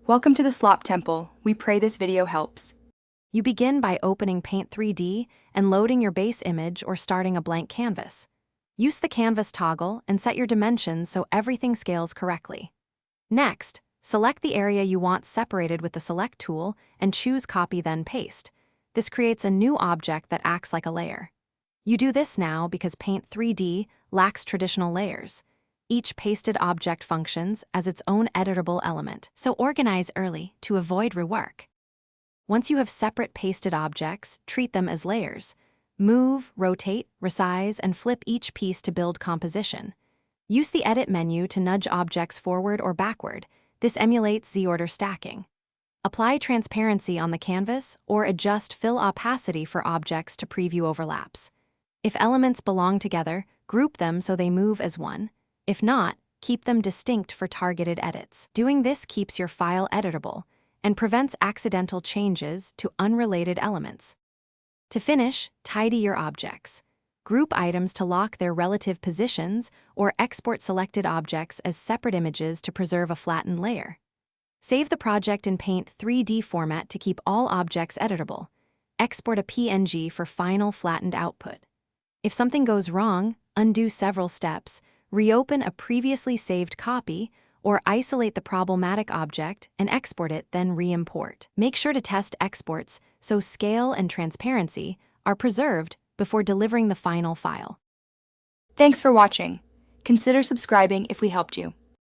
Welcome to the Slop Temple. We pray this video helps. You begin by opening Paint 3D and loading your base image or starting a blank canvas. Use the canvas toggle and set your dimensions so everything scales correctly. Next, select the area you want separated with the Select tool and choose Copy then Paste. This creates a new object that acts like a layer. You do this now because Paint 3D lacks traditional layers. Each pasted object functions as its own editable element, so organize early to avoid rework. Once you have separate pasted objects, treat them as layers. Move, rotate, resize, and flip each piece to build composition. Use the Edit menu to nudge objects forward or backward. This emulates Z-order stacking. Apply transparency on the canvas or adjust fill opacity for objects to preview overlaps. If elements belong together, group them so they move as one. If not, keep them distinct for targeted edits. Doing this keeps your file editable and prevents accidental changes to unrelated elements. To finish, tidy your objects. Group items to lock their relative positions or export selected objects as separate images to preserve a flattened layer. Save the project in Paint 3D format to keep all objects editable. Export a PNG for final flattened output. If something goes wrong, undo several steps, reopen a previously saved copy, or isolate the problematic object and export it, then re-import. Make sure to test exports so scale and transparency are preserved before delivering the final file. Thanks for watching. Consider subscribing if we helped you.